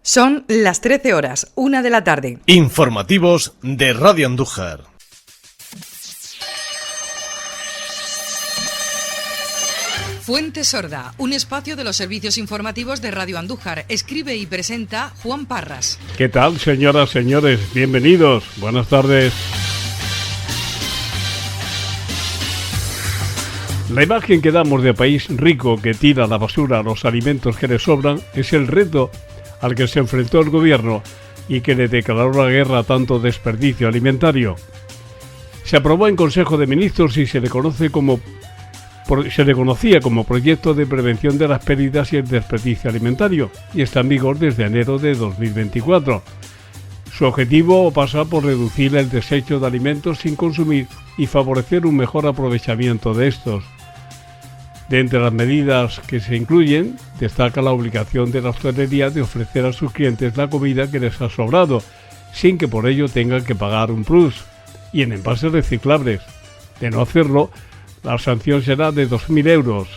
Son las 13 horas, 1 de la tarde. Informativos de Radio Andújar. Fuente Sorda, un espacio de los servicios informativos de Radio Andújar. Escribe y presenta Juan Parras. ¿Qué tal, señoras, señores? Bienvenidos. Buenas tardes. La imagen que damos de país rico que tira a la basura los alimentos que le sobran es el reto al que se enfrentó el gobierno y que le declaró la guerra a tanto desperdicio alimentario. Se aprobó en Consejo de Ministros y se le conocía como proyecto de prevención de las pérdidas y el desperdicio alimentario y está en vigor desde enero de 2024. Su objetivo pasa por reducir el desecho de alimentos sin consumir y favorecer un mejor aprovechamiento de estos. De entre las medidas que se incluyen, destaca la obligación de la hostelería de ofrecer a sus clientes la comida que les ha sobrado, sin que por ello tengan que pagar un plus, y en envases reciclables. De no hacerlo, la sanción será de 2.000 euros.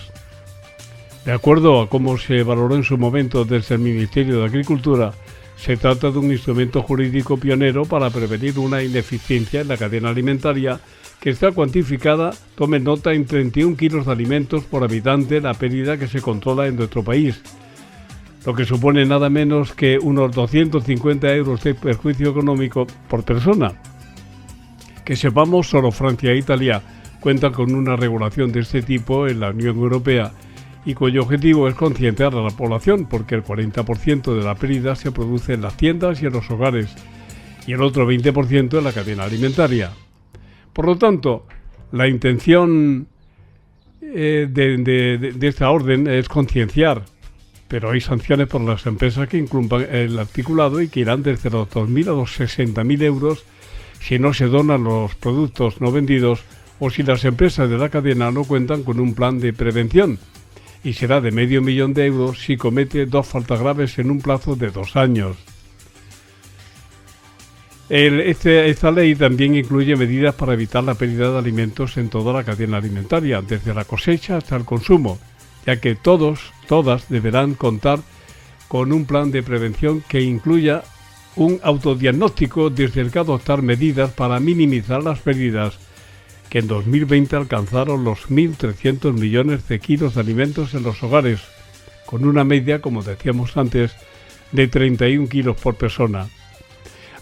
De acuerdo a cómo se valoró en su momento desde el Ministerio de Agricultura, se trata de un instrumento jurídico pionero para prevenir una ineficiencia en la cadena alimentaria que está cuantificada, tome nota, en 31 kilos de alimentos por habitante la pérdida que se controla en nuestro país, lo que supone nada menos que unos 250 euros de perjuicio económico por persona. Que sepamos, solo Francia e Italia cuentan con una regulación de este tipo en la Unión Europea y cuyo objetivo es concienciar a la población, porque el 40% de la pérdida se produce en las tiendas y en los hogares y el otro 20% en la cadena alimentaria. Por lo tanto, la intención de esta orden es concienciar, pero hay sanciones por las empresas que incumplan el articulado y que irán desde los 2.000 a los 60.000 euros si no se donan los productos no vendidos o si las empresas de la cadena no cuentan con un plan de prevención, y será de 500.000 de euros si comete 2 faltas graves en un plazo de 2 años. Esta ley también incluye medidas para evitar la pérdida de alimentos en toda la cadena alimentaria, desde la cosecha hasta el consumo, ya que todas deberán contar con un plan de prevención que incluya un autodiagnóstico desde el que adoptar medidas para minimizar las pérdidas, que en 2020 alcanzaron los 1.300 millones de kilos de alimentos en los hogares, con una media, como decíamos antes, de 31 kilos por persona.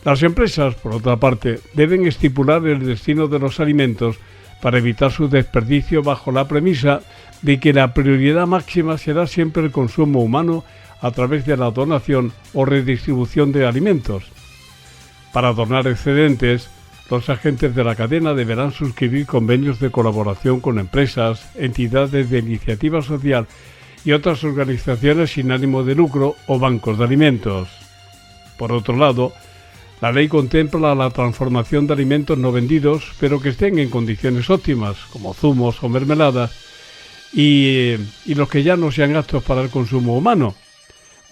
Las empresas, por otra parte, deben estipular el destino de los alimentos para evitar su desperdicio bajo la premisa de que la prioridad máxima será siempre el consumo humano a través de la donación o redistribución de alimentos. Para donar excedentes, los agentes de la cadena deberán suscribir convenios de colaboración con empresas, entidades de iniciativa social y otras organizaciones sin ánimo de lucro o bancos de alimentos. Por otro lado, la ley contempla la transformación de alimentos no vendidos, pero que estén en condiciones óptimas, como zumos o mermeladas, y los que ya no sean aptos para el consumo humano.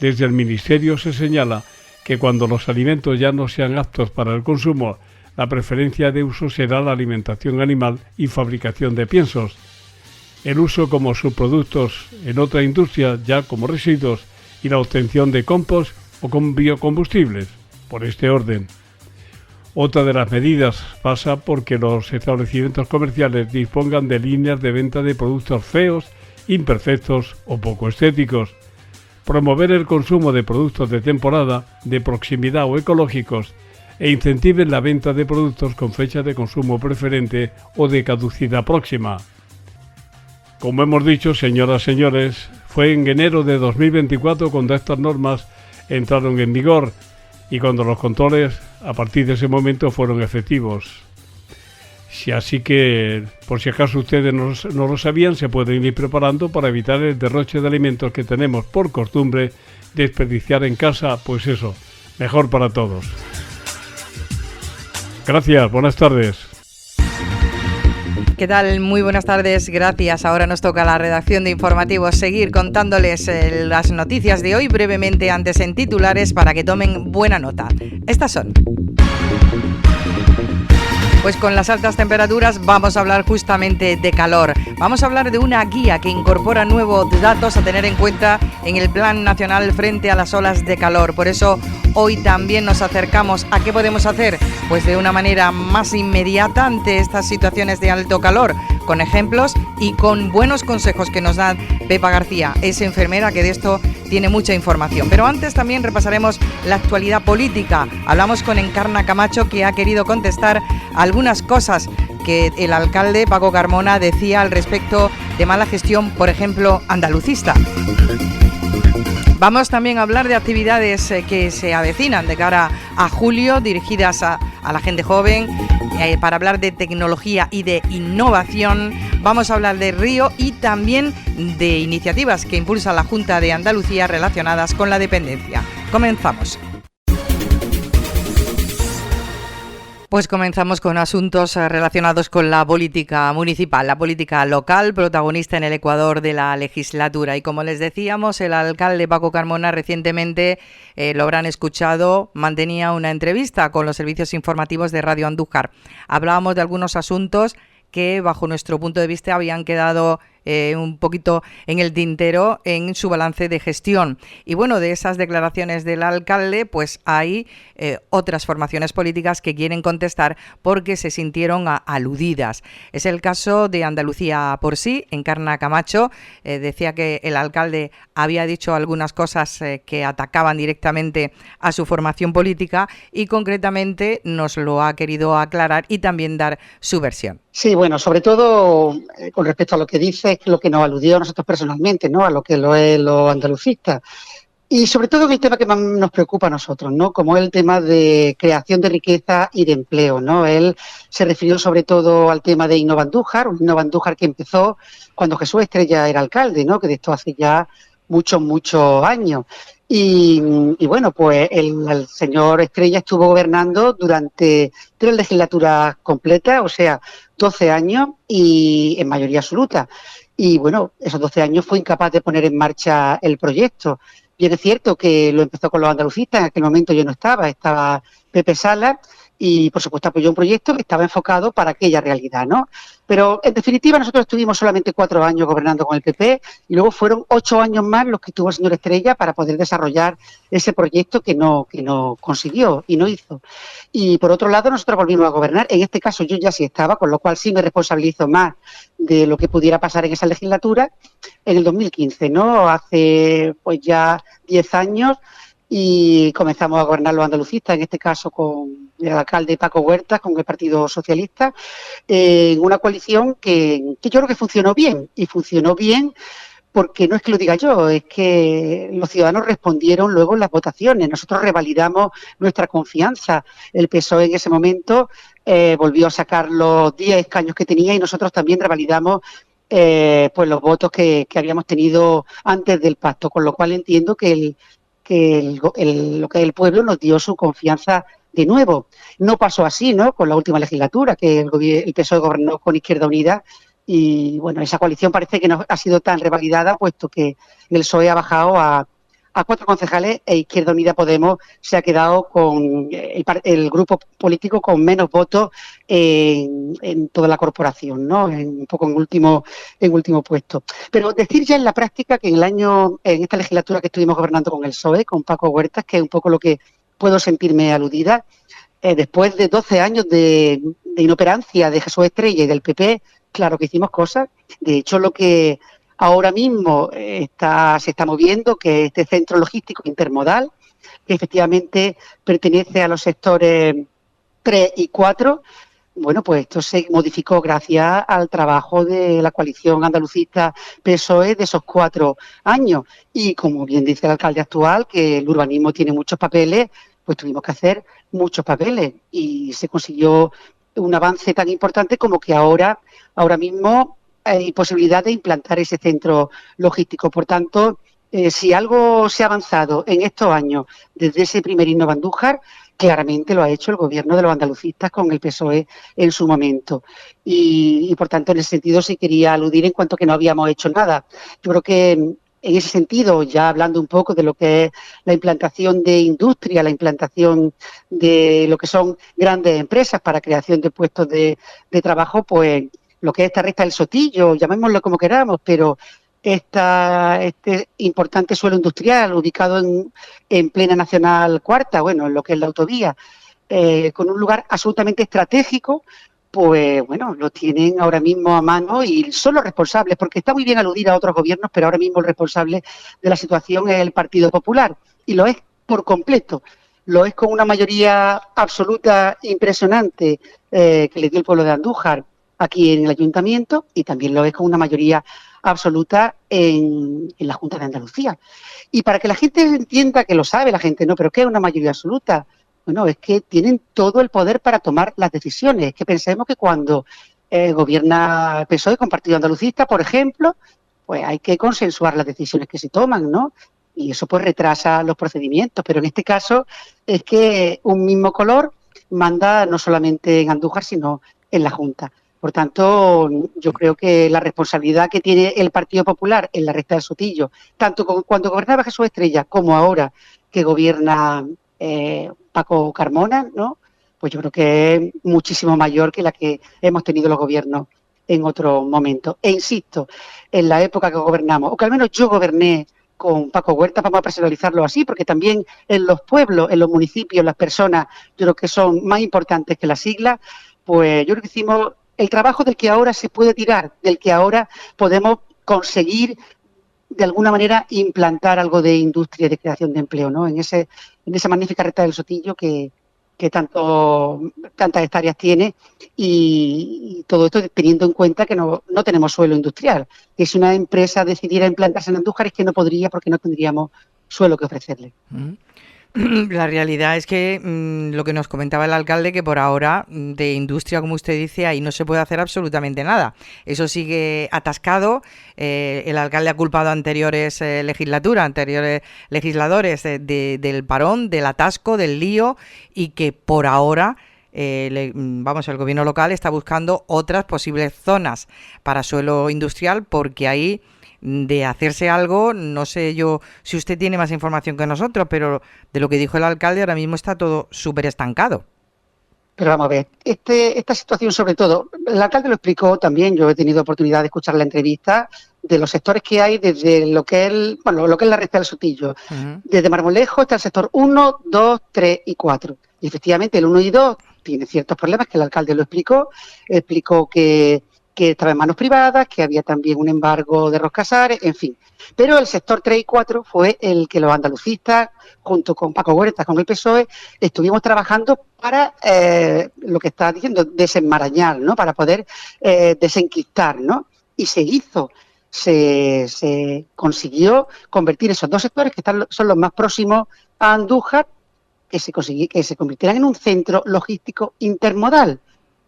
Desde el Ministerio se señala que cuando los alimentos ya no sean aptos para el consumo, la preferencia de uso será la alimentación animal y fabricación de piensos. El uso como subproductos en otra industria ya como residuos y la obtención de compost o con biocombustibles, por este orden. Otra de las medidas pasa por que los establecimientos comerciales dispongan de líneas de venta de productos feos, imperfectos o poco estéticos. Promover el consumo de productos de temporada, de proximidad o ecológicos e incentiven la venta de productos con fecha de consumo preferente o de caducidad próxima. Como hemos dicho, señoras y señores, fue en enero de 2024 cuando estas normas entraron en vigor y cuando los controles a partir de ese momento fueron efectivos. Así que, por si acaso ustedes no lo sabían, se pueden ir preparando para evitar el derroche de alimentos que tenemos por costumbre desperdiciar en casa, pues eso, mejor para todos. Gracias, buenas tardes. ¿Qué tal? Muy buenas tardes, gracias. Ahora nos toca a la redacción de informativos seguir contándoles las noticias de hoy brevemente antes en titulares para que tomen buena nota. Estas son. Pues con las altas temperaturas vamos a hablar justamente de calor. Vamos a hablar de una guía que incorpora nuevos datos a tener en cuenta en el Plan Nacional frente a las olas de calor. Por eso hoy también nos acercamos a qué podemos hacer, pues de una manera más inmediata ante estas situaciones de alto calor, con ejemplos y con buenos consejos que nos da Pepa García, es enfermera que de esto tiene mucha información. Pero antes también repasaremos la actualidad política. Hablamos con Encarna Camacho, que ha querido contestar algunas cosas que el alcalde Paco Carmona decía al respecto de mala gestión, por ejemplo, andalucista. Vamos también a hablar de actividades que se avecinan de cara a julio, dirigidas a la gente joven. Para hablar de tecnología y de innovación, vamos a hablar de Río y también de iniciativas que impulsa la Junta de Andalucía relacionadas con la dependencia. Comenzamos. Pues comenzamos con asuntos relacionados con la política municipal, la política local, protagonista en el Ecuador de la legislatura. Y como les decíamos, el alcalde Paco Carmona recientemente, lo habrán escuchado, mantenía una entrevista con los servicios informativos de Radio Andújar. Hablábamos de algunos asuntos que, bajo nuestro punto de vista, habían quedado un poquito en el tintero en su balance de gestión. Y bueno, de esas declaraciones del alcalde, pues hay otras formaciones políticas que quieren contestar porque se sintieron aludidas. Es el caso de Andalucía por sí. Encarna Camacho decía que el alcalde había dicho algunas cosas que atacaban directamente a su formación política y concretamente nos lo ha querido aclarar y también dar su versión. Sí, bueno, sobre todo con respecto a lo que dice, es lo que nos aludió a nosotros personalmente, ¿no? A lo que lo es los andalucistas. Y sobre todo el tema que más nos preocupa a nosotros, ¿no? Como es el tema de creación de riqueza y de empleo, ¿no? Él se refirió sobre todo al tema de Innova Andújar, un Innova Andújar que empezó cuando Jesús Estrella era alcalde, ¿no? Que de esto hace ya muchos años. Y bueno, pues el señor Estrella estuvo gobernando durante 3 legislaturas completas, o sea, 12 años y en mayoría absoluta. Y bueno, esos 12 años fue incapaz de poner en marcha el proyecto. Bien es cierto que lo empezó con los andalucistas, en aquel momento yo no estaba Pepe Sala, y por supuesto apoyó un proyecto que estaba enfocado para aquella realidad, ¿no? Pero en definitiva nosotros estuvimos solamente 4 años gobernando con el PP y luego fueron 8 años más los que tuvo el señor Estrella para poder desarrollar ese proyecto que no consiguió y no hizo. Y por otro lado nosotros volvimos a gobernar, en este caso yo ya sí estaba, con lo cual sí me responsabilizo más de lo que pudiera pasar en esa legislatura, en el 2015, ¿no? Hace pues ya 10 años. Y comenzamos a gobernar los andalucistas, en este caso con el alcalde Paco Huertas, con el Partido Socialista, en una coalición que yo creo que funcionó bien. Y funcionó bien porque no es que lo diga yo, es que los ciudadanos respondieron luego en las votaciones. Nosotros revalidamos nuestra confianza. El PSOE en ese momento volvió a sacar los 10 escaños que tenía y nosotros también revalidamos pues los votos que habíamos tenido antes del pacto, con lo cual entiendo que lo que el pueblo nos dio su confianza de nuevo. No pasó así, ¿no? Con la última legislatura, que el PSOE gobernó con Izquierda Unida y, bueno, esa coalición parece que no ha sido tan revalidada, puesto que el PSOE ha bajado a 4 concejales e Izquierda Unida Podemos se ha quedado con el grupo político con menos votos en toda la corporación, ¿no? Un poco en último puesto. Pero decir ya en la práctica que en esta legislatura que estuvimos gobernando con el PSOE, con Paco Huertas, que es un poco lo que puedo sentirme aludida, después de 12 años de inoperancia de Jesús Estrella y del PP, claro que hicimos cosas. De hecho, lo que ahora mismo se está moviendo, que este centro logístico intermodal, que efectivamente pertenece a los sectores 3 y 4, bueno, pues esto se modificó gracias al trabajo de la coalición andalucista PSOE de esos 4 años. Y como bien dice el alcalde actual, que el urbanismo tiene muchos papeles, pues tuvimos que hacer muchos papeles y se consiguió un avance tan importante como que ahora mismo hay posibilidad de implantar ese centro logístico. Por tanto, si algo se ha avanzado en estos años desde ese primer Innova Andújar, claramente lo ha hecho el gobierno de los andalucistas con el PSOE en su momento. Y por tanto, en ese sentido sí quería aludir en cuanto que no habíamos hecho nada. Yo creo que en ese sentido, ya hablando un poco de lo que es la implantación de industria, la implantación de lo que son grandes empresas para creación de puestos de trabajo, pues lo que es esta recta del Sotillo, llamémoslo como queramos, pero este importante suelo industrial ubicado en plena Nacional Cuarta, bueno, en lo que es la autovía, con un lugar absolutamente estratégico, pues bueno, lo tienen ahora mismo a mano y son los responsables, porque está muy bien aludir a otros gobiernos, pero ahora mismo el responsable de la situación es el Partido Popular, y lo es por completo. Lo es con una mayoría absoluta impresionante que le dio el pueblo de Andújar aquí en el Ayuntamiento, y también lo es con una mayoría absoluta en la Junta de Andalucía. Y para que la gente entienda, que lo sabe la gente, ¿no? Pero ¿qué es una mayoría absoluta? Bueno, es que tienen todo el poder para tomar las decisiones. Es que pensemos que cuando gobierna el PSOE con Partido Andalucista, por ejemplo, pues hay que consensuar las decisiones que se toman, ¿no? Y eso pues retrasa los procedimientos. Pero en este caso es que un mismo color manda no solamente en Andújar, sino en la Junta. Por tanto, yo creo que la responsabilidad que tiene el Partido Popular en la recta del Sotillo, tanto cuando gobernaba Jesús Estrella como ahora que gobierna Paco Carmona, ¿no? Pues yo creo que es muchísimo mayor que la que hemos tenido los gobiernos en otro momento. E insisto, en la época que gobernamos, o que al menos yo goberné con Paco Huerta, vamos a personalizarlo así, porque también en los pueblos, en los municipios, las personas, yo creo que son más importantes que las siglas, pues yo creo que hicimos el trabajo del que ahora se puede tirar, del que ahora podemos conseguir de alguna manera implantar algo de industria y de creación de empleo, ¿no? En esa magnífica recta del Sotillo que tantas hectáreas tiene, y todo esto teniendo en cuenta que no tenemos suelo industrial. Que si una empresa decidiera implantarse en Andújar es que no podría, porque no tendríamos suelo que ofrecerle. La realidad es que lo que nos comentaba el alcalde, que por ahora de industria, como usted dice, ahí no se puede hacer absolutamente nada. Eso sigue atascado. El alcalde ha culpado a anteriores legislaturas, anteriores legisladores del parón, del atasco, del lío, y que por ahora el gobierno local está buscando otras posibles zonas para suelo industrial, porque ahí, de hacerse algo, no sé yo si usted tiene más información que nosotros, pero de lo que dijo el alcalde, ahora mismo está todo súper estancado. Pero vamos a ver, esta situación sobre todo, el alcalde lo explicó también, yo he tenido oportunidad de escuchar la entrevista, de los sectores que hay desde lo que es la recta del Sotillo. Desde Marmolejo está el sector 1, 2, 3 y 4. Y efectivamente el 1 y 2 tiene ciertos problemas que el alcalde lo explicó que estaba en manos privadas, que había también un embargo de Roscasares, en fin. Pero el sector 3 y 4 fue el que los andalucistas, junto con Paco Huerta, con el PSOE, estuvimos trabajando para, lo que está diciendo, desenmarañar, ¿no? Para poder desenquistar, ¿no? Y se hizo, se consiguió convertir esos dos sectores, que son los más próximos a Andújar, que se convirtieran en un centro logístico intermodal.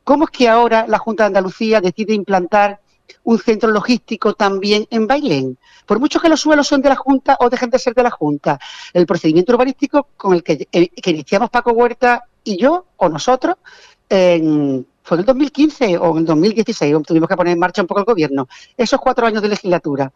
¿Cómo es que ahora la Junta de Andalucía decide implantar un centro logístico también en Bailén? Por mucho que los suelos son de la Junta o dejen de ser de la Junta, el procedimiento urbanístico con el que iniciamos Paco Huerta y yo, o nosotros, fue en el 2015 o en el 2016, tuvimos que poner en marcha un poco el gobierno. Esos 4 años de legislatura,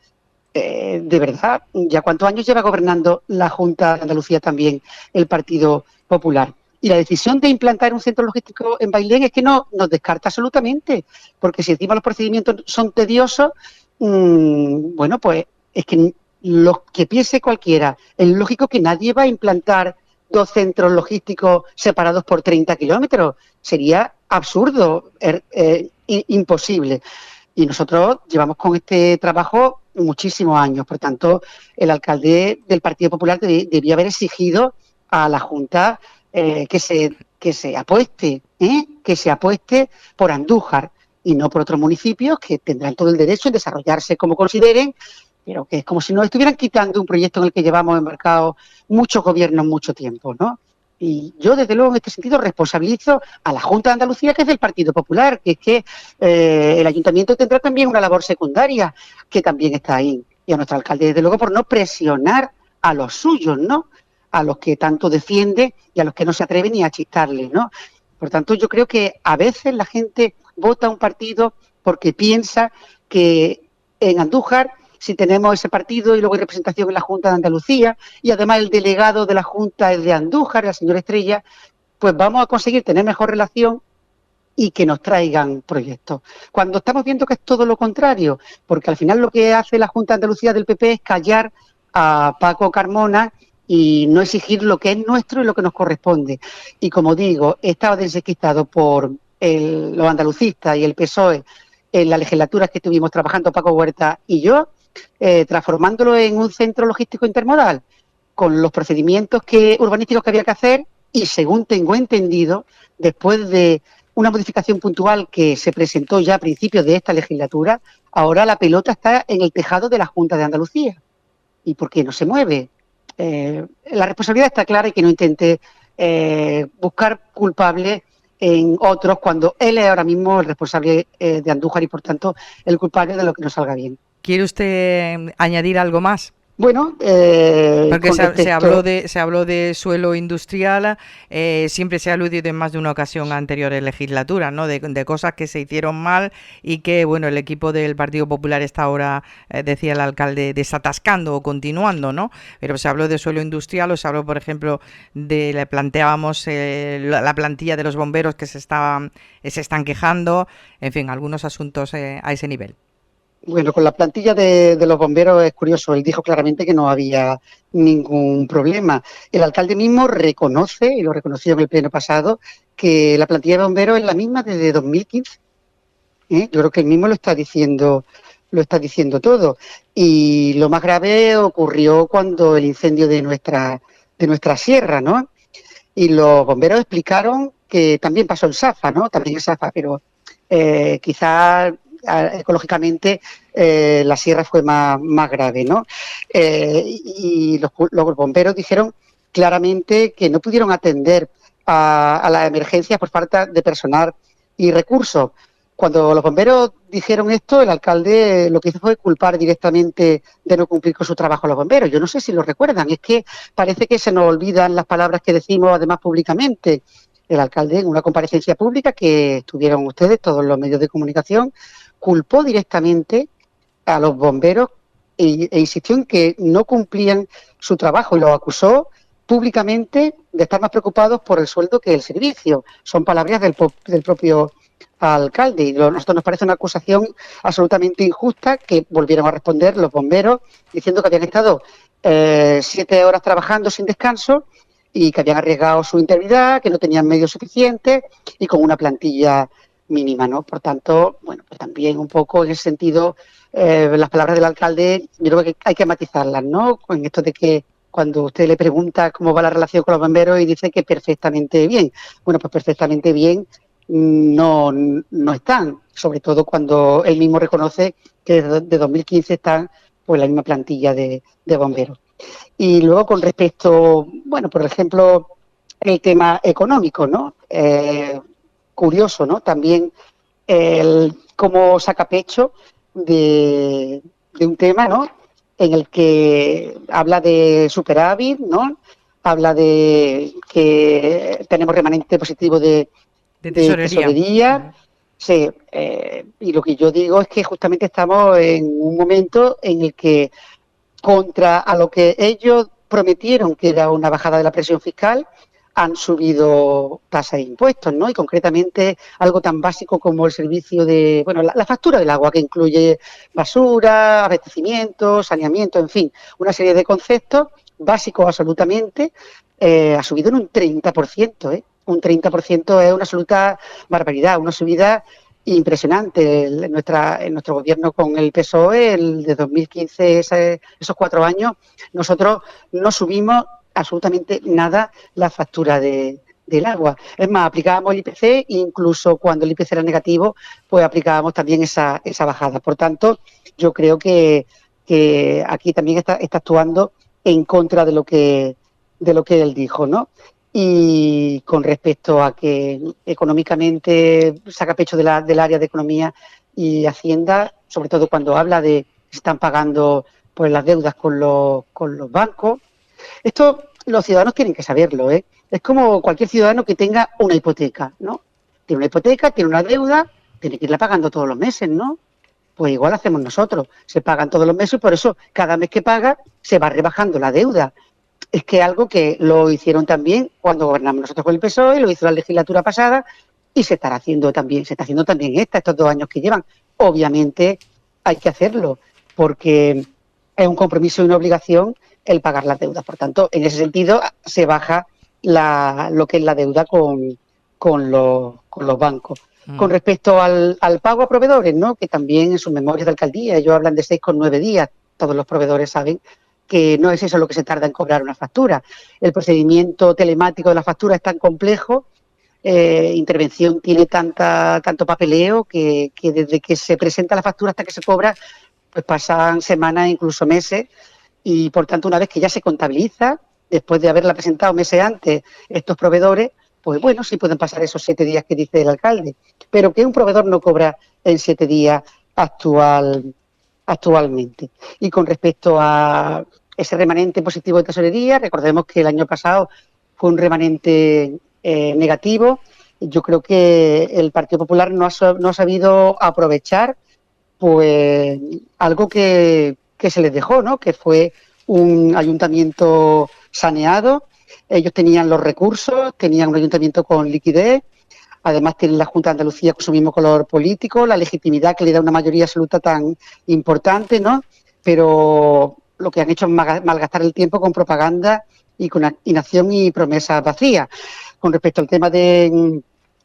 de verdad, ¿ya cuántos años lleva gobernando la Junta de Andalucía también el Partido Popular? Y la decisión de implantar un centro logístico en Bailén es que no nos descarta absolutamente, porque si encima los procedimientos son tediosos, bueno, pues es que lo que piense cualquiera, es lógico que nadie va a implantar 2 centros logísticos separados por 30 kilómetros. Sería absurdo, imposible. Y nosotros llevamos con este trabajo muchísimos años. Por tanto, el alcalde del Partido Popular debía haber exigido a la Junta que se apueste por Andújar y no por otros municipios que tendrán todo el derecho en desarrollarse como consideren, pero que es como si nos estuvieran quitando un proyecto en el que llevamos embarcados muchos gobiernos mucho tiempo, ¿no? Y yo, desde luego, en este sentido, responsabilizo a la Junta de Andalucía, que es del Partido Popular, que es que el Ayuntamiento tendrá también una labor secundaria, que también está ahí, y a nuestro alcalde, desde luego, por no presionar a los suyos, ¿no?, a los que tanto defiende y a los que no se atreven ni a chistarles, ¿no? Por tanto, yo creo que a veces la gente vota a un partido porque piensa que en Andújar si tenemos ese partido y luego hay representación en la Junta de Andalucía y además el delegado de la Junta es de Andújar, el señor Estrella, pues vamos a conseguir tener mejor relación y que nos traigan proyectos. Cuando estamos viendo que es todo lo contrario, porque al final lo que hace la Junta de Andalucía del PP es callar a Paco Carmona y no exigir lo que es nuestro y lo que nos corresponde. Y como digo, estaba desquistado por los andalucistas y el PSOE en las legislaturas que estuvimos trabajando Paco Huerta y yo, transformándolo en un centro logístico intermodal, con los procedimientos urbanísticos que había que hacer y, según tengo entendido, después de una modificación puntual que se presentó ya a principios de esta legislatura, ahora la pelota está en el tejado de la Junta de Andalucía. ¿Y por qué no se mueve? La responsabilidad está clara y que no intente buscar culpables en otros cuando él es ahora mismo el responsable de Andújar y, por tanto, el culpable de lo que no salga bien. ¿Quiere usted añadir algo más? Bueno, porque se habló de suelo industrial, siempre se ha aludido en más de una ocasión anteriores legislaturas, ¿no? De cosas que se hicieron mal y que, bueno, el equipo del Partido Popular está ahora, decía el alcalde, desatascando o continuando, ¿no? Pero se habló de suelo industrial o se habló, por ejemplo, le planteábamos la plantilla de los bomberos que se están quejando, en fin, algunos asuntos a ese nivel. Bueno, con la plantilla de los bomberos es curioso. Él dijo claramente que no había ningún problema. El alcalde mismo reconoce, y lo reconoció en el pleno pasado, que la plantilla de bomberos es la misma desde 2015. Yo creo que él mismo lo está diciendo todo. Y lo más grave ocurrió cuando el incendio de nuestra sierra, ¿no? Y los bomberos explicaron que también pasó en Safa, ¿no? También en Safa, pero quizás ecológicamente la sierra fue más grave, ¿no? Y los bomberos dijeron claramente que no pudieron atender a las emergencias por falta de personal y recursos. Cuando los bomberos dijeron esto, el alcalde lo que hizo fue culpar directamente de no cumplir con su trabajo a los bomberos. Yo no sé si lo recuerdan, es que parece que se nos olvidan las palabras que decimos además públicamente. El alcalde, en una comparecencia pública que estuvieron ustedes, todos los medios de comunicación, culpó directamente a los bomberos e insistió en que no cumplían su trabajo y los acusó públicamente de estar más preocupados por el sueldo que el servicio. Son palabras del propio alcalde y a nosotros nos parece una acusación absolutamente injusta que volvieron a responder los bomberos diciendo que habían estado 7 horas trabajando sin descanso y que habían arriesgado su integridad, que no tenían medios suficientes y con una plantilla mínima, ¿no? Por tanto, bueno, pues también un poco en ese sentido las palabras del alcalde yo creo que hay que matizarlas, ¿no? Con esto de que cuando usted le pregunta cómo va la relación con los bomberos y dice que perfectamente bien. Bueno, pues perfectamente bien no están, sobre todo cuando él mismo reconoce que desde 2015 están pues la misma plantilla de bomberos. Y luego con respecto, bueno, por ejemplo, el tema económico, ¿no? Curioso, ¿no? También cómo saca pecho de un tema, ¿no? En el que habla de superávit, ¿no? Habla de que tenemos remanente positivo de tesorería. Sí, y lo que yo digo es que justamente estamos en un momento en el que contra a lo que ellos prometieron, que era una bajada de la presión fiscal, han subido tasas e impuestos, ¿no? Y concretamente algo tan básico como el servicio de, bueno, la factura del agua, que incluye basura, abastecimiento, saneamiento, en fin, una serie de conceptos básicos absolutamente, ha subido en un 30%, ¿eh? Un 30% es una absoluta barbaridad, una subida impresionante. En nuestro gobierno con el PSOE, el de 2015, esos 4 años, nosotros no subimos absolutamente nada la factura del agua. Es más, aplicábamos el IPC e incluso cuando el IPC era negativo, pues aplicábamos también esa bajada. Por tanto, yo creo que aquí también está actuando en contra de lo que él dijo, ¿no? Y con respecto a que económicamente saca pecho del área de economía y Hacienda, sobre todo cuando habla de que se están pagando pues las deudas con los bancos. Esto los ciudadanos tienen que saberlo, ¿eh? Es como cualquier ciudadano que tenga una hipoteca, ¿no? Tiene una hipoteca, tiene una deuda, tiene que irla pagando todos los meses, ¿no? pues igual hacemos nosotros. Se pagan todos los meses y por eso cada mes que paga se va rebajando la deuda. Es que algo que lo hicieron también cuando gobernamos nosotros con el PSOE, lo hizo la legislatura pasada y se está haciendo también estos 2 años que llevan. Obviamente hay que hacerlo porque es un compromiso y una obligación el pagar las deudas. Por tanto, en ese sentido se baja lo que es la deuda con los bancos. Con respecto al pago a proveedores, ¿no? Que también en sus memorias de alcaldía ellos hablan de 6,9 días. Todos los proveedores saben que no es eso lo que se tarda en cobrar una factura. El procedimiento telemático de la factura es tan complejo, intervención tiene tanto papeleo que desde que se presenta la factura hasta que se cobra, pues pasan semanas, incluso meses, y por tanto una vez que ya se contabiliza, después de haberla presentado meses antes estos proveedores, pues bueno, sí pueden pasar esos 7 días que dice el alcalde, pero que un proveedor no cobra en 7 días actualmente. Y con respecto a ese remanente positivo de tesorería, recordemos que el año pasado fue un remanente negativo. Yo creo que el Partido Popular no ha sabido aprovechar pues algo que se les dejó, ¿no? Que fue un ayuntamiento saneado. Ellos tenían los recursos, tenían un ayuntamiento con liquidez, además tienen la Junta de Andalucía con su mismo color político, la legitimidad que le da una mayoría absoluta tan importante, ¿no? Pero lo que han hecho es malgastar el tiempo con propaganda y con inacción y promesas vacías. Con respecto al tema de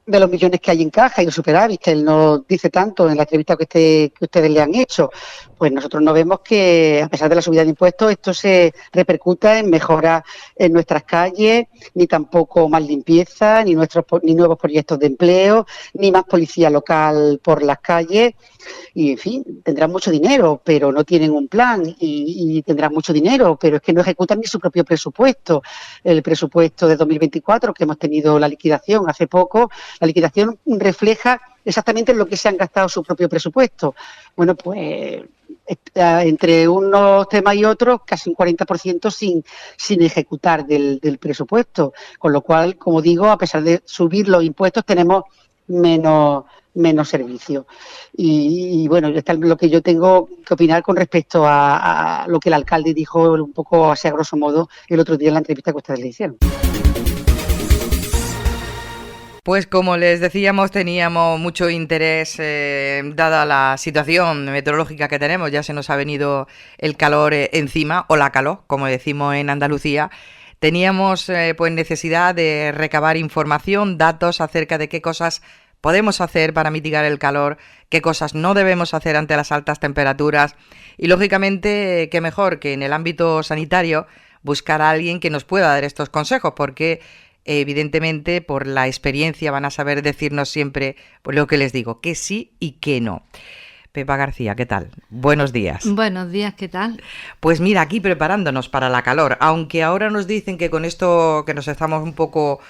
los millones que hay en caja y los superávit, que él nos dice tanto en la entrevista que ustedes le han hecho, pues nosotros no vemos que, a pesar de la subida de impuestos, esto se repercuta en mejoras en nuestras calles, ni tampoco más limpieza, ni nuevos proyectos de empleo, ni más policía local por las calles. Y, en fin, tendrán mucho dinero, pero no tienen un plan, y tendrán mucho dinero, pero es que no ejecutan ni su propio presupuesto. El presupuesto de 2024, que hemos tenido la liquidación hace poco, la liquidación refleja exactamente en lo que se han gastado su propio presupuesto. Bueno, pues entre unos temas y otros, casi un 40% sin ejecutar del presupuesto. Con lo cual, como digo, a pesar de subir los impuestos, tenemos menos servicio. Y bueno, esto es lo que yo tengo que opinar con respecto a lo que el alcalde dijo un poco así a grosso modo el otro día en la entrevista que ustedes le hicieron. Pues como les decíamos, teníamos mucho interés, dada la situación meteorológica que tenemos. Ya se nos ha venido el calor encima, o la calor, como decimos en Andalucía. Teníamos pues necesidad de recabar información, datos acerca de qué cosas podemos hacer para mitigar el calor, qué cosas no debemos hacer ante las altas temperaturas. Y lógicamente, qué mejor que en el ámbito sanitario buscar a alguien que nos pueda dar estos consejos, porque evidentemente por la experiencia van a saber decirnos siempre pues, lo que les digo, que sí y que no. Pepa García, ¿qué tal? Buenos días. Buenos días, ¿qué tal? Pues mira, aquí preparándonos para la calor, aunque ahora nos dicen que con esto que nos estamos un poco,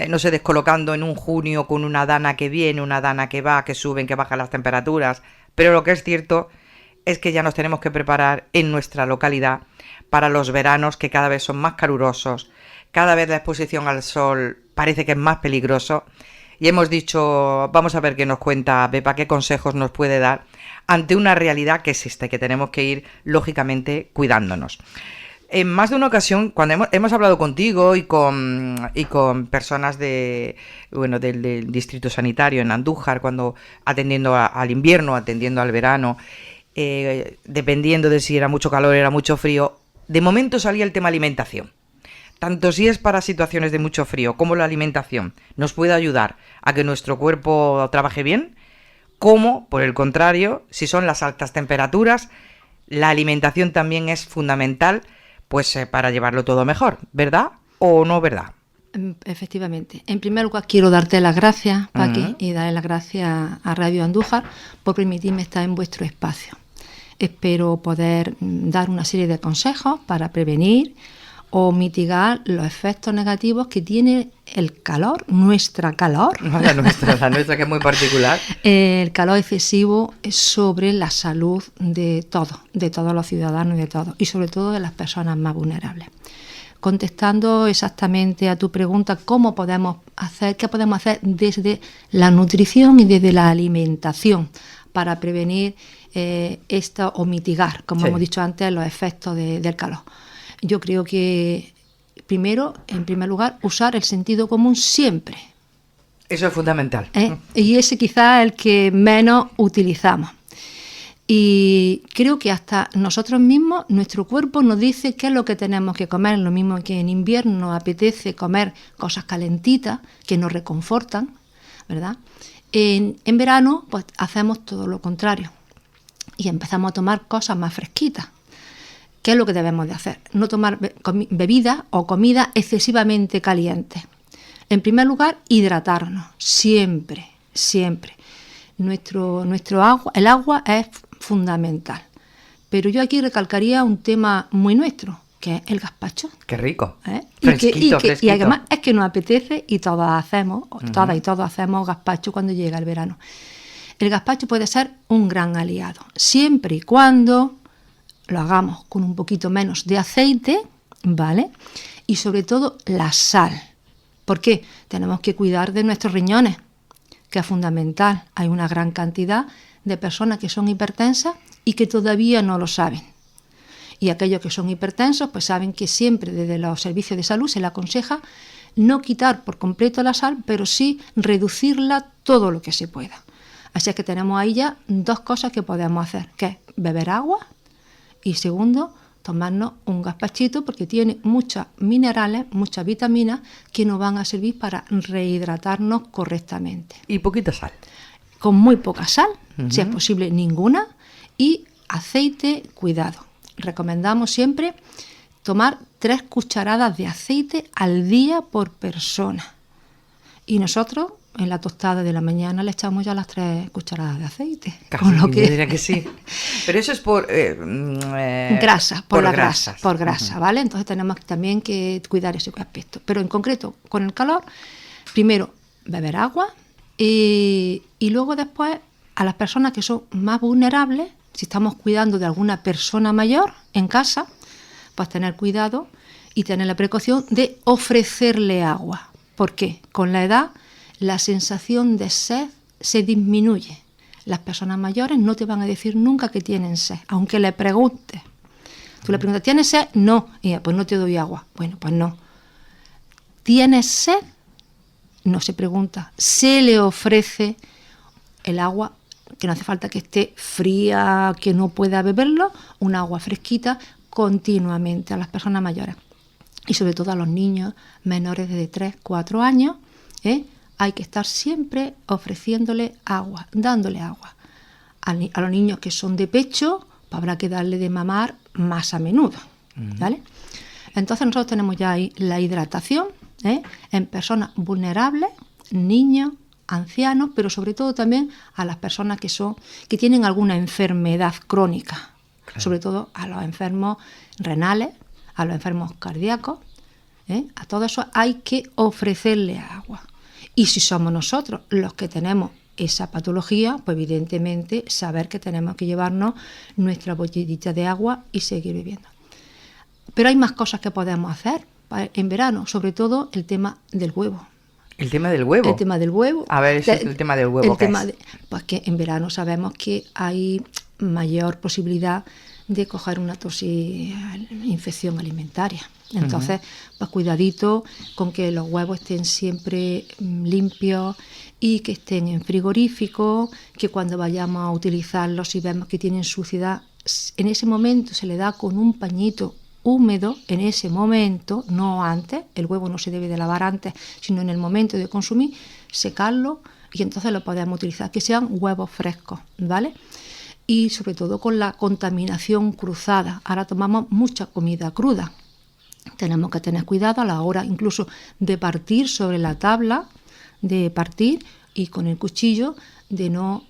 no sé, descolocando en un junio con una dana que viene, una dana que va, que suben, que bajan las temperaturas, pero lo que es cierto es que ya nos tenemos que preparar en nuestra localidad para los veranos que cada vez son más calurosos. Cada vez la exposición al sol parece que es más peligroso y hemos dicho, vamos a ver qué nos cuenta Pepa, qué consejos nos puede dar ante una realidad que existe, que tenemos que ir, lógicamente, cuidándonos. En más de una ocasión, cuando hemos hablado contigo y con personas del distrito sanitario en Andújar, cuando atendiendo al invierno, atendiendo al verano, dependiendo de si era mucho calor, era mucho frío, de momento salía el tema alimentación. Tanto si es para situaciones de mucho frío como la alimentación nos puede ayudar a que nuestro cuerpo trabaje bien, como, por el contrario, si son las altas temperaturas, la alimentación también es fundamental pues para llevarlo todo mejor, ¿verdad o no verdad? Efectivamente. En primer lugar, quiero darte las gracias, Paqui, y darle las gracias a Radio Andújar por permitirme estar en vuestro espacio. Espero poder dar una serie de consejos para prevenir o mitigar los efectos negativos que tiene el calor, nuestra calor. La nuestra que es muy particular. El calor excesivo sobre la salud de todos los ciudadanos y de todos, y sobre todo de las personas más vulnerables. Contestando exactamente a tu pregunta, qué podemos hacer desde la nutrición y desde la alimentación para prevenir esto o mitigar, como hemos dicho antes, los efectos del calor. Yo creo que primero, en primer lugar, usar el sentido común siempre. Eso es fundamental. Y ese quizás es el que menos utilizamos. Y creo que hasta nosotros mismos, nuestro cuerpo nos dice qué es lo que tenemos que comer. Lo mismo que en invierno nos apetece comer cosas calentitas que nos reconfortan, ¿verdad? En verano, pues hacemos todo lo contrario y empezamos a tomar cosas más fresquitas. ¿Qué es lo que debemos de hacer? No tomar bebidas o comida excesivamente calientes. En primer lugar, hidratarnos, siempre, siempre. El agua es fundamental. Pero yo aquí recalcaría un tema muy nuestro, que es el gazpacho. ¡Qué rico! Fresquito. Y además es que nos apetece y todas y todos hacemos gazpacho cuando llega el verano. El gazpacho puede ser un gran aliado, siempre y cuando lo hagamos con un poquito menos de aceite, ¿vale? Y sobre todo la sal. ¿Por qué? Tenemos que cuidar de nuestros riñones, que es fundamental. Hay una gran cantidad de personas que son hipertensas y que todavía no lo saben. Y aquellos que son hipertensos, pues saben que siempre desde los servicios de salud se les aconseja no quitar por completo la sal, pero sí reducirla todo lo que se pueda. Así es que tenemos ahí ya dos cosas que podemos hacer, que es beber agua y segundo, tomarnos un gazpachito porque tiene muchos minerales, muchas vitaminas que nos van a servir para rehidratarnos correctamente. Y poquita sal. Con muy poca sal, si es posible ninguna, y aceite, cuidado. Recomendamos siempre tomar 3 cucharadas de aceite al día por persona. Y nosotros en la tostada de la mañana le echamos ya las 3 cucharadas de aceite. Casi, yo diría que sí. Pero eso es por grasa, por grasa, ¿vale? Entonces tenemos también que cuidar ese aspecto. Pero en concreto, con el calor, primero beber agua y luego después a las personas que son más vulnerables, si estamos cuidando de alguna persona mayor en casa, pues tener cuidado y tener la precaución de ofrecerle agua. ¿Por qué? Con la edad la sensación de sed se disminuye. Las personas mayores no te van a decir nunca que tienen sed, aunque le preguntes. Tú le preguntas, ¿tienes sed? No. Y pues no te doy agua. Bueno, pues no. ¿Tienes sed? No se pregunta. Se le ofrece el agua, que no hace falta que esté fría, que no pueda beberlo, un agua fresquita continuamente a las personas mayores. Y sobre todo a los niños menores de 3, 4 años, hay que estar siempre ofreciéndole agua, dándole agua. A los niños que son de pecho, pues habrá que darle de mamar más a menudo, ¿vale? Entonces nosotros tenemos ya ahí la hidratación en personas vulnerables, niños, ancianos, pero sobre todo también a las personas que tienen alguna enfermedad crónica, sobre todo a los enfermos renales, a los enfermos cardíacos, a todo eso hay que ofrecerle agua. Y si somos nosotros los que tenemos esa patología, pues evidentemente saber que tenemos que llevarnos nuestra botellita de agua y seguir bebiendo. Pero hay más cosas que podemos hacer en verano, sobre todo el tema del huevo. ¿El tema del huevo? El tema del huevo. A ver, el tema del huevo, ¿qué es? Pues que en verano sabemos que hay mayor posibilidad de coger una infección alimentaria. Entonces, pues cuidadito con que los huevos estén siempre limpios y que estén en frigorífico, que cuando vayamos a utilizarlos, si vemos que tienen suciedad, en ese momento se le da con un pañito húmedo, en ese momento, no antes, el huevo no se debe de lavar antes, sino en el momento de consumir, secarlo y entonces lo podemos utilizar, que sean huevos frescos, ¿vale? Y sobre todo con la contaminación cruzada. Ahora tomamos mucha comida cruda. Tenemos que tener cuidado a la hora incluso de partir sobre la tabla, de partir y con el cuchillo de no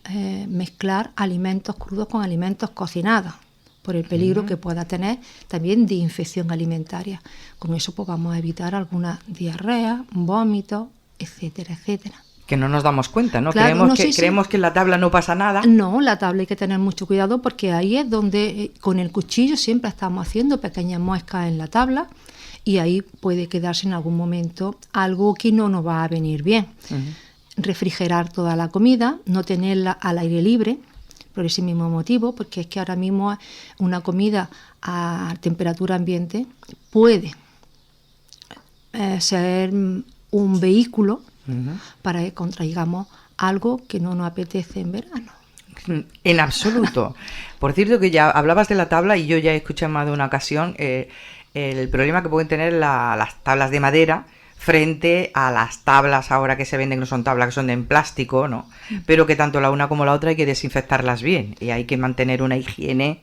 mezclar alimentos crudos con alimentos cocinados, por el peligro que pueda tener también de infección alimentaria. Con eso pues vamos a evitar alguna diarrea, vómitos, etcétera, etcétera. Que no nos damos cuenta, ¿no? Claro, Creemos que en la tabla no pasa nada. No, la tabla hay que tener mucho cuidado porque ahí es donde con el cuchillo siempre estamos haciendo pequeñas muescas en la tabla y ahí puede quedarse en algún momento algo que no nos va a venir bien. Refrigerar toda la comida, no tenerla al aire libre, por ese mismo motivo, porque es que ahora mismo una comida a temperatura ambiente puede ser un vehículo para que contraigamos algo que no nos apetece en verano. En absoluto. Por cierto, que ya hablabas de la tabla y yo ya he escuchado en más de una ocasión el problema que pueden tener las tablas de madera frente a las tablas ahora que se venden, que no son tablas, que son de en plástico, ¿no? Pero que tanto la una como la otra hay que desinfectarlas bien y hay que mantener una higiene,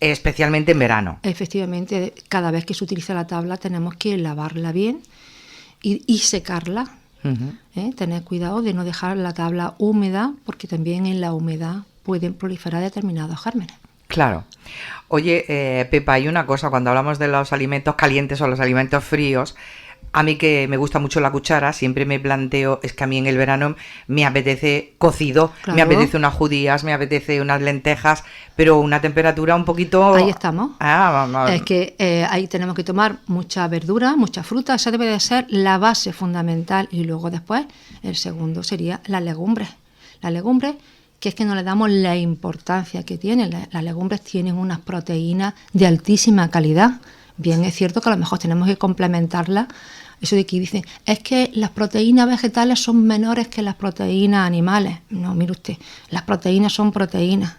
especialmente en verano. Efectivamente, cada vez que se utiliza la tabla tenemos que lavarla bien y secarla. Tener cuidado de no dejar la tabla húmeda, porque también en la humedad pueden proliferar determinados gérmenes. Claro. Oye, Pepa, hay una cosa, cuando hablamos de los alimentos calientes o los alimentos fríos, a mí que me gusta mucho la cuchara, siempre me planteo, es que a mí en el verano me apetece cocido, claro. Me apetece unas judías, me apetece unas lentejas, pero una temperatura un poquito... Ahí estamos. Es que ahí tenemos que tomar mucha verdura, mucha fruta, esa debe de ser la base fundamental. Y luego después, el segundo sería las legumbres. Las legumbres, que es que no le damos la importancia que tienen. Las legumbres tienen unas proteínas de altísima calidad. Bien, es cierto que a lo mejor tenemos que complementarlas. Eso de que dicen, es que las proteínas vegetales son menores que las proteínas animales. No, mire usted, las proteínas son proteínas.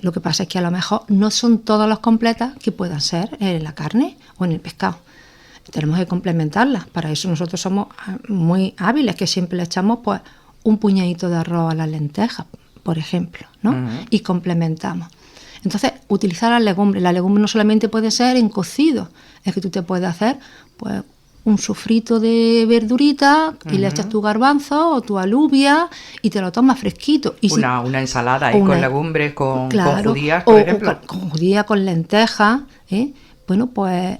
Lo que pasa es que a lo mejor no son todas las completas que puedan ser en la carne o en el pescado. Tenemos que complementarlas. Para eso nosotros somos muy hábiles, que siempre le echamos pues un puñadito de arroz a las lentejas, por ejemplo, ¿no? Y complementamos. Entonces, utilizar las legumbres. La legumbre no solamente puede ser en cocido, es que tú te puedes hacer pues un sofrito de verdurita y le echas tu garbanzo o tu alubia y te lo tomas fresquito. Y una ensalada con legumbres, con judías, por ejemplo. Con judías, con lentejas, Bueno, pues,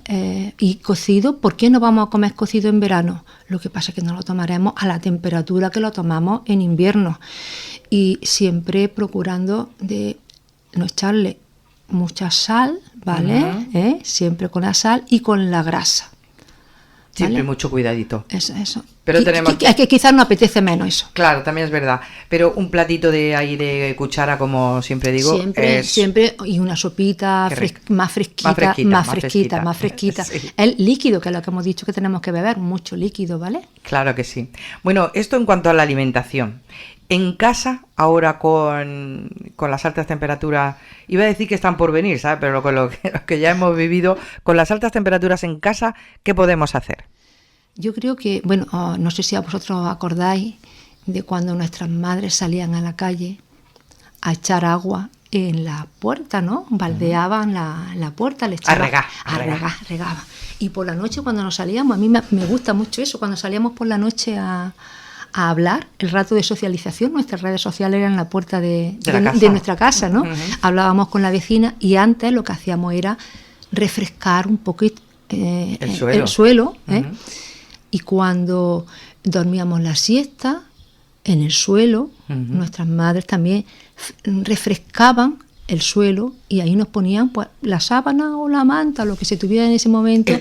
y cocido, ¿por qué no vamos a comer cocido en verano? Lo que pasa es que no lo tomaremos a la temperatura que lo tomamos en invierno. Y siempre procurando de no echarle mucha sal, ¿vale? Siempre con la sal y con la grasa. Siempre ¿vale? Mucho cuidadito. Eso. Pero que quizás nos apetece menos eso. Claro, también es verdad. Pero un platito de cuchara, como siempre digo, siempre, y una sopita más fresquita. Sí. El líquido, que es lo que hemos dicho que tenemos que beber, mucho líquido, ¿vale? Claro que sí. Bueno, esto en cuanto a la alimentación. En casa, ahora con las altas temperaturas, iba a decir que están por venir, ¿sabes? Pero con lo que ya hemos vivido, con las altas temperaturas en casa, ¿qué podemos hacer? Yo creo que, bueno, no sé si a vosotros os acordáis de cuando nuestras madres salían a la calle a echar agua en la puerta, ¿no? Baldeaban la puerta, le echaban a regaban. Y por la noche cuando nos salíamos, a mí me gusta mucho eso, cuando salíamos por la noche a hablar, el rato de socialización, nuestras redes sociales eran la puerta de nuestra casa, ¿no? Hablábamos con la vecina y antes lo que hacíamos era refrescar un poquito el suelo. Y cuando dormíamos la siesta en el suelo, nuestras madres también refrescaban el suelo y ahí nos ponían pues la sábana o la manta, lo que se tuviera en ese momento. El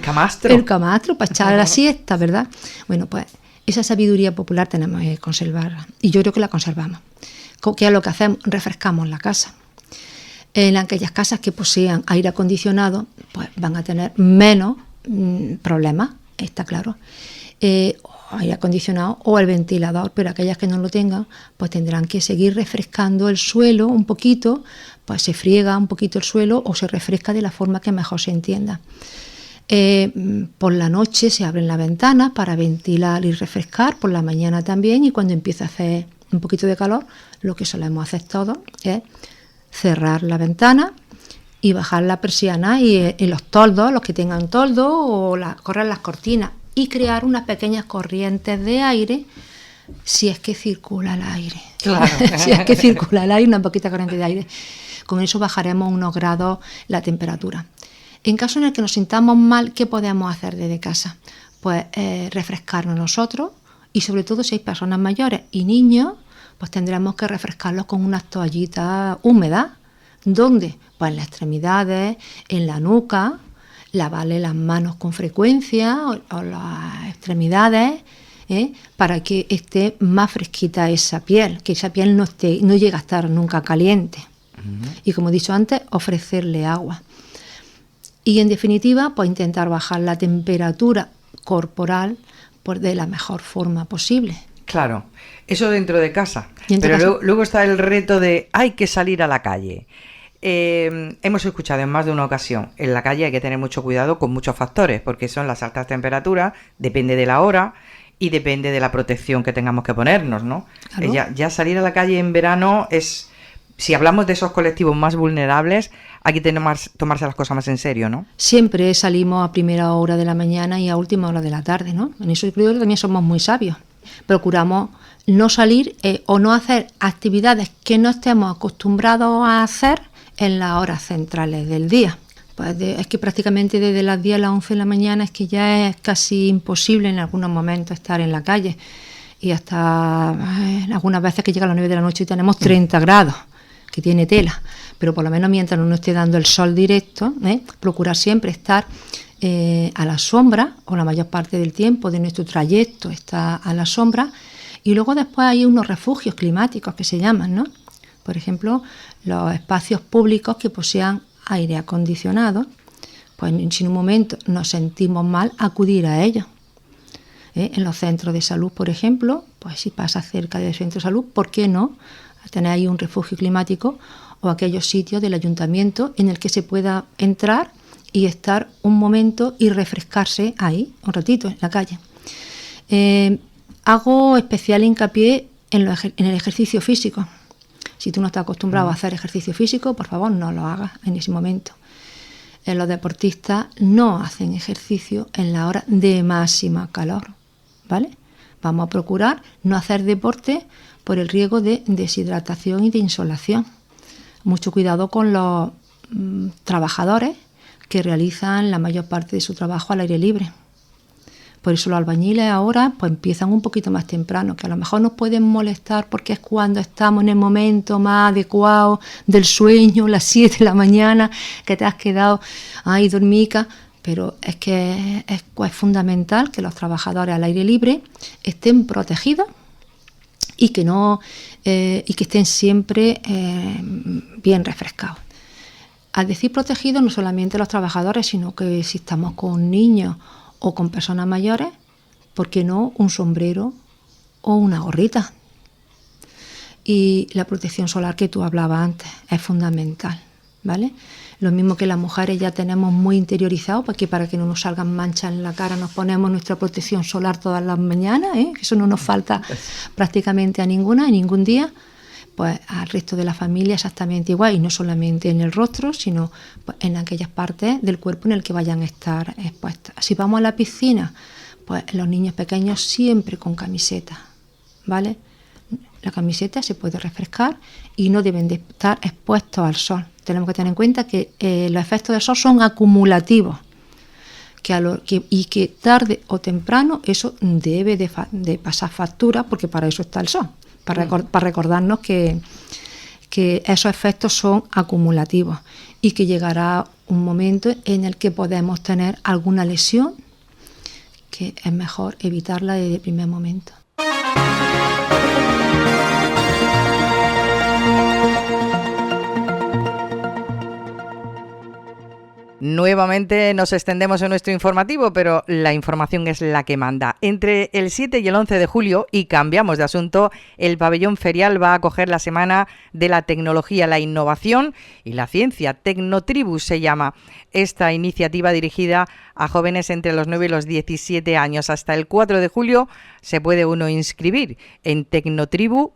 camastro para echar la siesta, ¿verdad? Bueno, pues esa sabiduría popular tenemos que conservarla y yo creo que la conservamos. ¿Qué es lo que hacemos? Refrescamos la casa. En aquellas casas que posean aire acondicionado, pues van a tener menos problemas, está claro. Aire acondicionado o el ventilador, pero aquellas que no lo tengan, pues tendrán que seguir refrescando el suelo un poquito, pues se friega un poquito el suelo o se refresca de la forma que mejor se entienda. Por la noche se abren las ventanas para ventilar y refrescar, por la mañana también, y cuando empieza a hacer un poquito de calor, lo que solemos hacer todos es cerrar la ventana y bajar la persiana y los toldos, los que tengan toldo, o correr las cortinas y crear unas pequeñas corrientes de aire si es que circula el aire. Claro. Si es que circula el aire, una poquita corriente de aire. Con eso bajaremos unos grados la temperatura. En caso en el que nos sintamos mal, ¿qué podemos hacer desde casa? Pues refrescarnos nosotros y sobre todo si hay personas mayores y niños, pues tendremos que refrescarlos con unas toallitas húmedas. ¿Dónde? Pues en las extremidades, en la nuca, lavarle las manos con frecuencia o las extremidades para que esté más fresquita esa piel, que esa piel no llegue a estar nunca caliente. Y como he dicho antes, ofrecerle agua. Y en definitiva, pues intentar bajar la temperatura corporal pues, de la mejor forma posible. Claro, eso dentro de casa. Pero luego está el reto de hay que salir a la calle. Hemos escuchado en más de una ocasión, en la calle hay que tener mucho cuidado con muchos factores, porque son las altas temperaturas, depende de la hora y depende de la protección que tengamos que ponernos, ¿no? Claro. Ya salir a la calle en verano es... Si hablamos de esos colectivos más vulnerables, hay que tomarse las cosas más en serio, ¿no? Siempre salimos a primera hora de la mañana y a última hora de la tarde, ¿no? En eso creo que también somos muy sabios. Procuramos no salir o no hacer actividades que no estemos acostumbrados a hacer en las horas centrales del día. Pues es que prácticamente desde las 10 a las 11 de la mañana es que ya es casi imposible en algunos momentos estar en la calle. Y hasta algunas veces que llega a las 9 de la noche y tenemos 30 grados. Que tiene tela, pero por lo menos mientras no nos esté dando el sol directo, procurar siempre estar a la sombra, o la mayor parte del tiempo de nuestro trayecto está a la sombra, y luego después hay unos refugios climáticos que se llaman, ¿no? Por ejemplo, los espacios públicos que posean aire acondicionado, pues si en un momento nos sentimos mal, acudir a ellos. En los centros de salud, por ejemplo, pues si pasa cerca del centro de salud, ¿por qué no tener ahí un refugio climático o aquellos sitios del ayuntamiento en el que se pueda entrar y estar un momento y refrescarse ahí, un ratito, en la calle? Hago especial hincapié en el ejercicio físico. Si tú no estás acostumbrado a hacer ejercicio físico, por favor, no lo hagas en ese momento. Los deportistas no hacen ejercicio en la hora de máxima calor, ¿vale? Vamos a procurar no hacer deporte por el riesgo de deshidratación y de insolación. Mucho cuidado con los trabajadores que realizan la mayor parte de su trabajo al aire libre. Por eso los albañiles ahora pues empiezan un poquito más temprano, que a lo mejor nos pueden molestar porque es cuando estamos en el momento más adecuado del sueño, las 7 de la mañana, que te has quedado ahí dormica. Pero es que es fundamental que los trabajadores al aire libre estén protegidos y que estén siempre bien refrescados. Al decir protegidos, no solamente los trabajadores, sino que si estamos con niños o con personas mayores, ¿por qué no un sombrero o una gorrita? Y la protección solar que tú hablabas antes es fundamental, ¿vale? Lo mismo que las mujeres ya tenemos muy interiorizado, porque para que no nos salgan manchas en la cara nos ponemos nuestra protección solar todas las mañanas, que eso no nos falta prácticamente a ningún día, pues al resto de la familia exactamente igual, y no solamente en el rostro, sino pues, en aquellas partes del cuerpo en el que vayan a estar expuestas. Si vamos a la piscina, pues los niños pequeños siempre con camiseta, ¿vale? La camiseta se puede refrescar y no deben de estar expuestos al sol. Tenemos que tener en cuenta que los efectos del sol son acumulativos y que tarde o temprano eso debe de pasar factura, porque para eso está el sol, para recordarnos que esos efectos son acumulativos y que llegará un momento en el que podemos tener alguna lesión que es mejor evitarla desde el primer momento. Nuevamente nos extendemos en nuestro informativo, pero la información es la que manda. Entre el 7 y el 11 de julio, y cambiamos de asunto, el pabellón ferial va a acoger la Semana de la Tecnología, la Innovación y la Ciencia. Tecnotribus se llama esta iniciativa dirigida a jóvenes entre los 9 y los 17 años. Hasta el 4 de julio se puede uno inscribir en tecnotribu.org.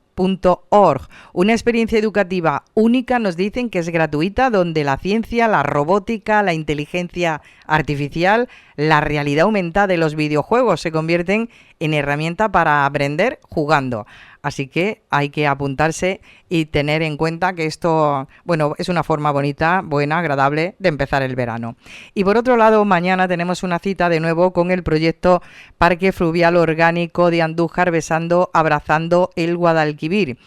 Una experiencia educativa única, nos dicen, que es gratuita, donde la ciencia, la robótica, la inteligencia artificial, la realidad aumentada y los videojuegos se convierten en herramienta para aprender jugando. Así que hay que apuntarse y tener en cuenta que esto, bueno, es una forma bonita, buena, agradable de empezar el verano. Y por otro lado, mañana tenemos una cita de nuevo con el proyecto Parque Fluvial Orgánico de Andújar, abrazando el Guadalquivir.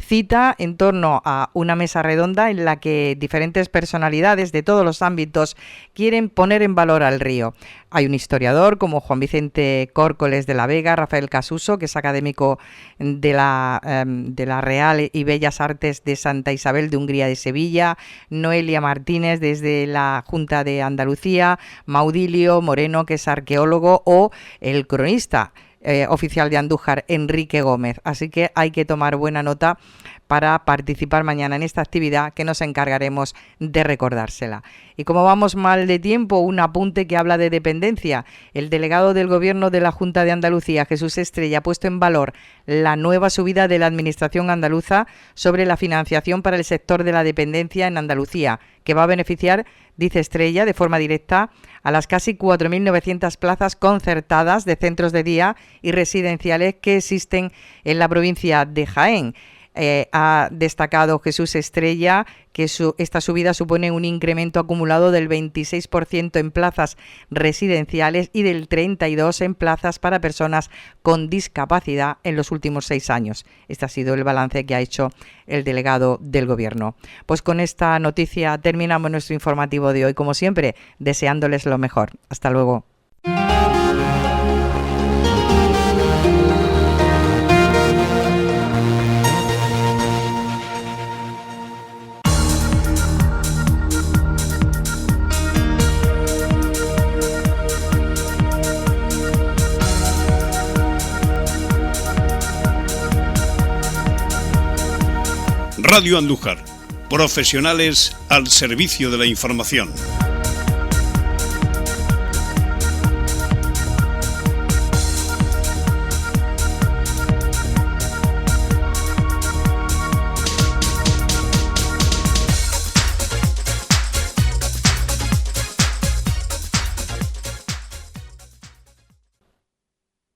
cita en torno a una mesa redonda en la que diferentes personalidades de todos los ámbitos quieren poner en valor al río. Hay un historiador como Juan Vicente Córcoles de la Vega, Rafael Casuso, que es académico de la Real y Bellas Artes de Santa Isabel de Hungría de Sevilla, Noelia Martínez desde la Junta de Andalucía, Maudilio Moreno, que es arqueólogo, o el cronista oficial de Andújar, Enrique Gómez. Así que hay que tomar buena nota para participar mañana en esta actividad, que nos encargaremos de recordársela. Y como vamos mal de tiempo, un apunte que habla de dependencia. El delegado del Gobierno de la Junta de Andalucía, Jesús Estrella, ha puesto en valor la nueva subida de la Administración andaluza sobre la financiación para el sector de la dependencia en Andalucía, que va a beneficiar, dice Estrella, de forma directa a las casi 4.900 plazas concertadas de centros de día y residenciales que existen en la provincia de Jaén. Ha destacado Jesús Estrella que esta subida supone un incremento acumulado del 26% en plazas residenciales y del 32% en plazas para personas con discapacidad en los últimos 6 años. Este ha sido el balance que ha hecho el delegado del Gobierno. Pues con esta noticia terminamos nuestro informativo de hoy, como siempre, deseándoles lo mejor. Hasta luego. Radio Andújar, profesionales al servicio de la información.